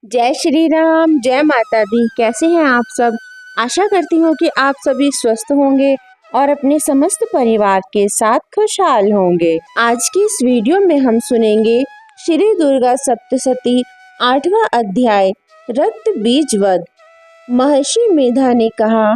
जय श्री राम, जय माता दी। कैसे हैं आप सब। आशा करती हूँ कि आप सभी स्वस्थ होंगे और अपने समस्त परिवार के साथ खुशहाल होंगे। आज की इस वीडियो में हम सुनेंगे श्री दुर्गा सप्तशती 8वां अध्याय रक्त बीज वध। महर्षि मेधा ने कहा,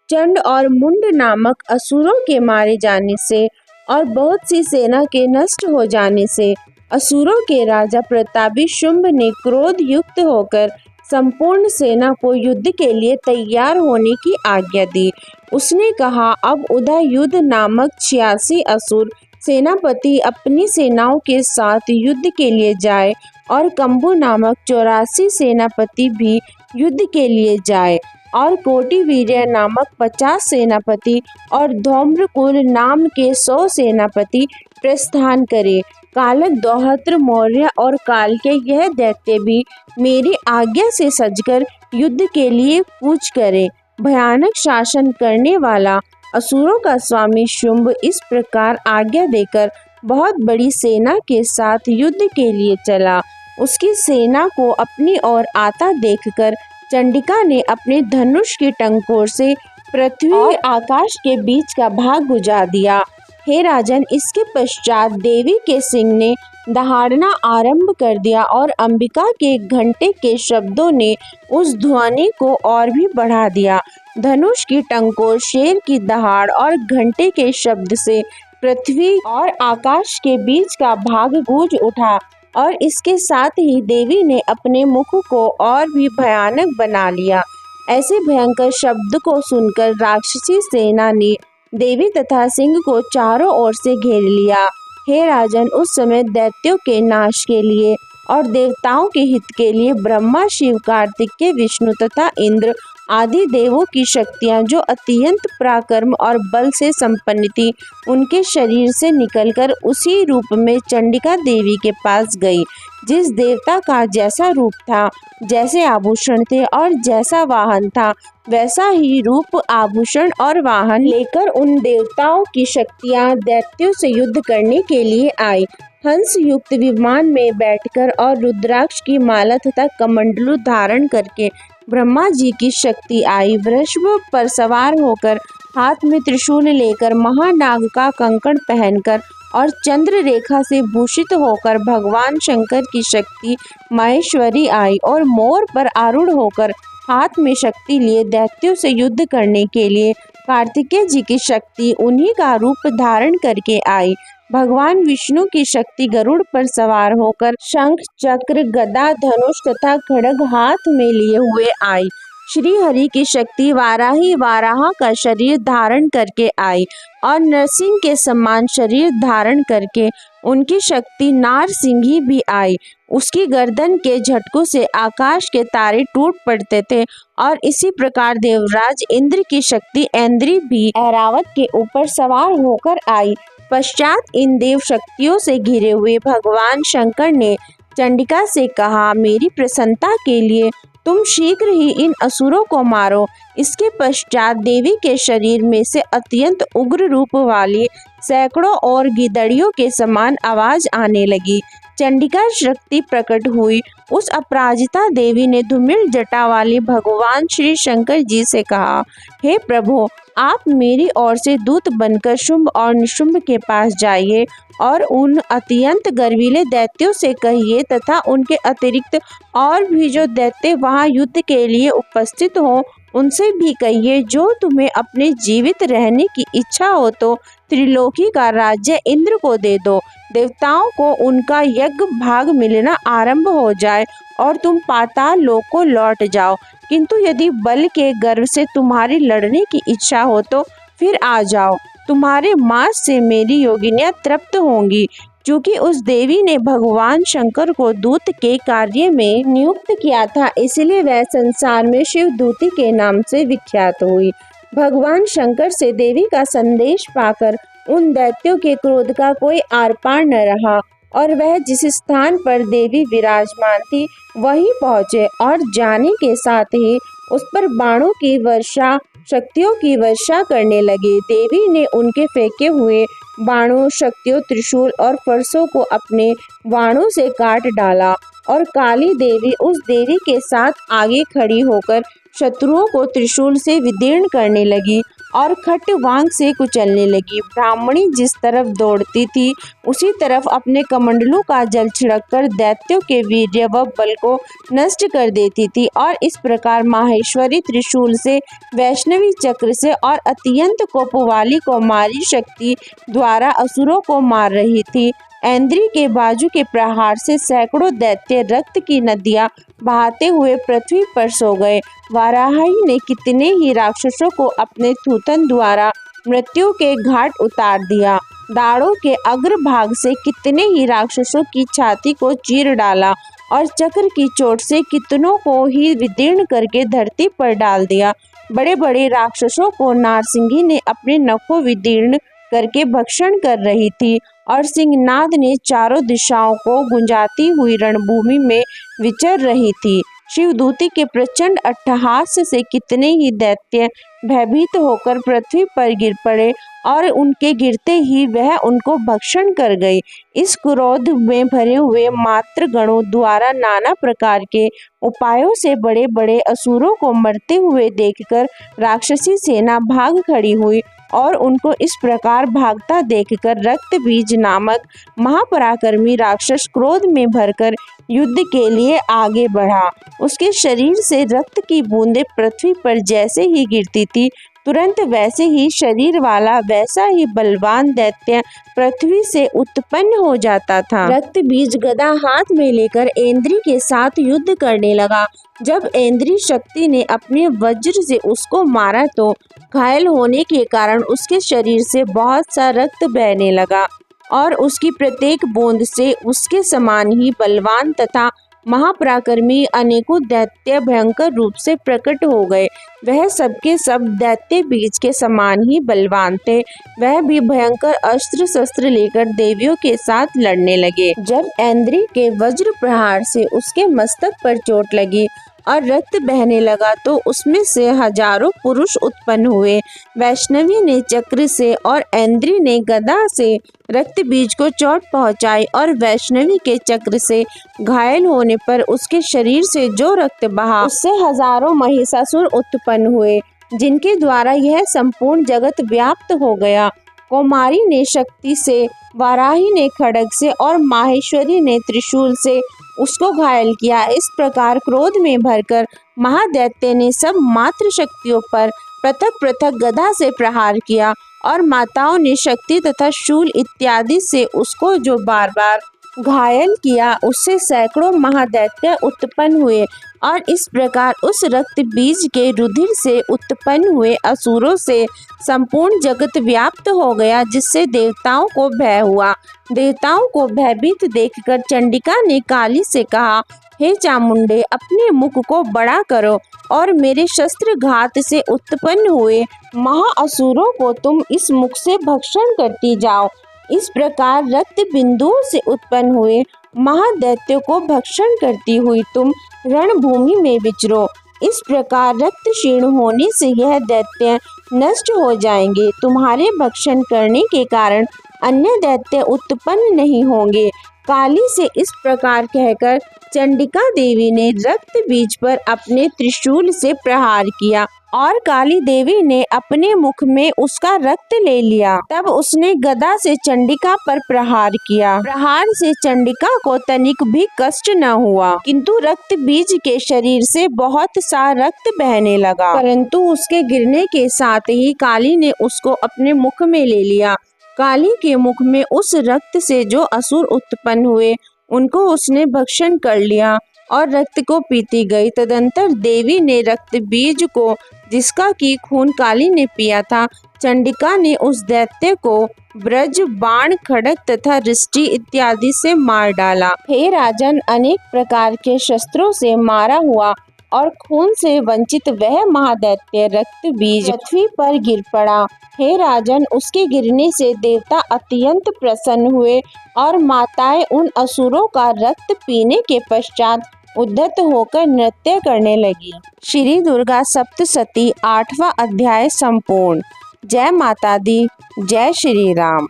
चंड और मुंड नामक असुरों के मारे जाने से और बहुत सी सेना के नष्ट हो जाने से असुरों के राजा प्रतापी शुंभ ने क्रोध युक्त होकर संपूर्ण सेना को युद्ध के लिए तैयार होने की आज्ञा दी। उसने कहा, अब उदय युद्ध नामक 86 असुर सेनापति अपनी सेनाओं के साथ युद्ध के लिए जाए और कंबु नामक 84 सेनापति भी युद्ध के लिए जाए और कोटि वीर्य नामक 50 सेनापति और धौम्रकुल नाम के 100 सेनापति प्रस्थान करे। कालक दोहत्र मौर्य और काल के यह दैत्य भी मेरी आज्ञा से सजकर युद्ध के लिए कूच करे। भयानक शासन करने वाला असुरों का स्वामी शुंभ इस प्रकार आज्ञा देकर बहुत बड़ी सेना के साथ युद्ध के लिए चला। उसकी सेना को अपनी ओर आता देखकर चंडिका ने अपने धनुष की टंकोर से पृथ्वी और आकाश के बीच का भाग बुझा दिया। हे राजन, इसके पश्चात देवी के सिंह ने दहाड़ना आरंभ कर दिया और अंबिका के घंटे के शब्दों ने उस ध्वनि को और भी बढ़ा दिया। धनुष की टंकोर, शेर की दहाड़ और घंटे के शब्द से पृथ्वी और आकाश के बीच का भाग गूंज उठा और इसके साथ ही देवी ने अपने मुख को और भी भयानक बना लिया। ऐसे भयंकर शब्द को सुनकर राक्षसी सेना ने देवी तथा सिंह को चारों ओर से घेर लिया। हे राजन, उस समय दैत्यों के नाश के लिए और देवताओं के हित के लिए ब्रह्मा, शिव, कार्तिकेय, विष्णु तथा इंद्र आदि देवों की शक्तियां जो अत्यंत पराक्रम और बल से संपन्न थी, उनके शरीर से निकलकर उसी रूप में चंडिका देवी के पास गई। जिस देवता का जैसा रूप था, जैसे आभूषण थे और जैसा वाहन था, वैसा ही रूप, आभूषण और वाहन लेकर उन देवताओं की शक्तियां दैत्यों से युद्ध करने के लिए आई। हंस युक्त विमान में बैठकर और रुद्राक्ष की माला तथा कमंडलू धारण करके ब्रह्मा जी की शक्ति आई। वृषभ पर सवार होकर, हाथ में त्रिशूल लेकर, महानाग का कंकण पहनकर और चंद्र रेखा से भूषित होकर भगवान शंकर की शक्ति माहेश्वरी आई और मोर पर आरूढ़ होकर हाथ में शक्ति लिए दैत्यों से युद्ध करने के लिए कार्तिकेय जी की शक्ति उन्हीं का रूप धारण करके आई। भगवान विष्णु की शक्ति गरुड़ पर सवार होकर शंख, चक्र, गदा, धनुष तथा खड्ग हाथ में लिए हुए आई। श्री हरि की शक्ति वाराही वाराह का शरीर धारण करके आई और नरसिंह के समान शरीर धारण करके उनकी शक्ति नारसिंही भी आई। उसकी गर्दन के झटकों से आकाश के तारे टूट पड़ते थे और इसी प्रकार देवराज इंद्र की शक्ति ऐन्द्री भी ऐरावत के ऊपर सवार होकर आई। पश्चात इन देव शक्तियों से घिरे हुए भगवान शंकर ने चंडिका से कहा, मेरी प्रसन्नता के लिए तुम शीघ्र ही इन असुरों को मारो। इसके पश्चात देवी के शरीर में से अत्यंत उग्र रूप वाली सैकड़ों और गिदड़ियों के समान आवाज आने लगी। चंडिका शक्ति प्रकट हुई। उस अपराजिता देवी ने धूमिल जटा वाले भगवान श्री शंकर जी से कहा, हे प्रभु, आप मेरी ओर से दूत बनकर शुंभ और निशुंभ के पास जाइए और उन अत्यंत गर्वीले दैत्यों से कहिए तथा उनके अतिरिक्त और भी जो दैत्य वहां युद्ध के लिए उपस्थित हों, उनसे भी कहिए, जो तुम्हें अपने जीवित रहने की इच्छा हो तो त्रिलोकी का राज्य इंद्र को दे दो। देवताओं को उनका यज्ञ भाग मिलना आरंभ हो जाए और तुम पाताल लोक को लौट जाओ। किंतु यदि बल के गर्व से तुम्हारी लड़ने की इच्छा हो तो फिर आ जाओ। तुम्हारे मांस से मेरी योगिनियां तृप्त होंगी। क्योंकि उस देवी ने भगवान शंकर को दूत के कार्य में नियुक्त किया था, इसलिए वह संसार में शिवदूती के नाम से विख्यात हुई। भगवान शंकर से देवी का संदेश पाकर उन दैत्यों के क्रोध का कोई आर पार न रहा और वह जिस स्थान पर देवी विराजमान थी वहीं पहुँचे और जाने के साथ ही उस पर बाणों की वर्षा, शक्तियों की वर्षा करने लगे। देवी ने उनके फेंके हुए बाणों, शक्तियों, त्रिशूल और फरसों को अपने बाणों से काट डाला और काली देवी उस देवी के साथ आगे खड़ी होकर शत्रुओं को त्रिशूल से विदीर्ण करने लगी और खट्वांग से कुचलने लगी। ब्राह्मणी जिस तरफ दौड़ती थी उसी तरफ अपने कमंडलों का जल छिड़ककर दैत्यों के वीर्य व बल को नष्ट कर देती थी और इस प्रकार माहेश्वरी त्रिशूल से, वैष्णवी चक्र से और अत्यंत कोपवाली कौमारी शक्ति द्वारा असुरों को मार रही थी। ऐन्द्री के बाजू के प्रहार से सैकड़ों दैत्य रक्त की नदियां बहाते हुए पृथ्वी पर सो गए। वाराही ने कितने ही राक्षसों को अपने थूथन द्वारा मृत्यु के घाट उतार दिया। दाढ़ों के अग्रभाग से कितने ही राक्षसों की छाती को चीर डाला और चक्र की चोट से कितनों को ही विदीर्ण करके धरती पर डाल दिया। बड़े बड़े राक्षसों को नारसिंगी ने अपने नखों विदीर्ण करके भक्षण कर रही थी और सिंहनाद ने चारों दिशाओं को गुंजाती हुई रणभूमि में विचर रही थी। शिवदूती के प्रचंड अट्टहास से कितने ही दैत्य भयभीत होकर पृथ्वी पर गिर पड़े और उनके गिरते ही वह उनको भक्षण कर गई। इस क्रोध में भरे हुए मात्र गणों द्वारा नाना प्रकार के उपायों से बड़े बड़े असुरों को मरते हुए देखकर राक्षसी सेना भाग खड़ी हुई और उनको इस प्रकार भागता देखकर रक्त बीज नामक महापराक्रमी राक्षस क्रोध में भरकर युद्ध के लिए आगे बढ़ा। उसके शरीर से रक्त की बूंदें पृथ्वी पर जैसे ही गिरती थी तुरंत वैसे ही शरीर वाला वैसा ही बलवान दैत्य पृथ्वी से उत्पन्न हो जाता था। रक्त बीज गदा हाथ में लेकर ऐन्द्री के साथ युद्ध करने लगा। जब ऐन्द्री शक्ति ने अपने वज्र से उसको मारा तो घायल होने के कारण उसके शरीर से बहुत सा रक्त बहने लगा और उसकी प्रत्येक बूंद से उसके समान ही बलवान तथा महापराक्रमी अनेकों दैत्य भयंकर रूप से प्रकट हो गए। वह सबके सब दैत्य बीज के समान ही बलवान थे। वह भी भयंकर अस्त्र शस्त्र लेकर देवियों के साथ लड़ने लगे। जब ऐन्द्री के वज्र प्रहार से उसके मस्तक पर चोट लगी और रक्त बहने लगा तो उसमें से हजारों पुरुष उत्पन्न हुए। वैष्णवी ने चक्र से और ऐन्द्री ने गदा से रक्त बीज को चोट पहुंचाई और वैष्णवी के चक्र से घायल होने पर उसके शरीर से जो रक्त बहा उससे हजारों महिषासुर उत्पन्न हुए जिनके द्वारा यह संपूर्ण जगत व्याप्त हो गया। कौमारी ने शक्ति से, वाराही ने खड्ग से और माहेश्वरी ने त्रिशूल से उसको घायल किया। इस प्रकार क्रोध में भरकर महादैत्य ने सब मात्र शक्तियों पर पृथक पृथक गदा से प्रहार किया और माताओं ने शक्ति तथा शूल इत्यादि से उसको जो बार बार घायल किया उससे सैकड़ों महादैत्य उत्पन्न हुए और इस प्रकार उस रक्त बीज के रुधिर से उत्पन्न हुए असुरों से संपूर्ण जगत व्याप्त हो गया जिससे देवताओं को भय हुआ। देवताओं को भयभीत देखकर चंडिका ने काली से कहा, हे चामुंडे, अपने मुख को बड़ा करो और मेरे शस्त्र घात से उत्पन्न हुए महाअसुरों को तुम इस मुख से भक्षण करती जाओ। इस प्रकार रक्त बिंदुओं से उत्पन्न हुए महादैत्यों को भक्षण करती हुई तुम रणभूमि में विचरो। इस प्रकार रक्त क्षीण होने से यह दैत्य नष्ट हो जाएंगे। तुम्हारे भक्षण करने के कारण अन्य दैत्य उत्पन्न नहीं होंगे। काली से इस प्रकार कहकर चंडिका देवी ने रक्त बीज पर अपने त्रिशूल से प्रहार किया और काली देवी ने अपने मुख में उसका रक्त ले लिया। तब उसने गदा से चंडिका पर प्रहार किया। प्रहार से चंडिका को तनिक भी कष्ट न हुआ, किंतु रक्त बीज के शरीर से बहुत सा रक्त बहने लगा। परंतु उसके गिरने के साथ ही काली ने उसको अपने मुख में ले लिया। काली के मुख में उस रक्त से जो असुर उत्पन्न हुए उनको उसने भक्षण कर लिया और रक्त को पीती गई। तदंतर देवी ने रक्त बीज को, जिसका की खून काली ने पिया था, चंडिका ने उस दैत्य को ब्रज, बाण, खड्ग तथा रिष्टि इत्यादि से मार डाला। हे राजन, अनेक प्रकार के शस्त्रों से मारा हुआ और खून से वंचित वह महादैत्य रक्त बीज पृथ्वी पर गिर पड़ा। हे राजन, उसके गिरने से देवता अत्यंत प्रसन्न हुए और माताएं उन असुरों का रक्त पीने के पश्चात उद्धत होकर नृत्य करने लगी। श्री दुर्गा सप्तशती 8वां अध्याय संपूर्ण। जय माता दी, जय श्री राम।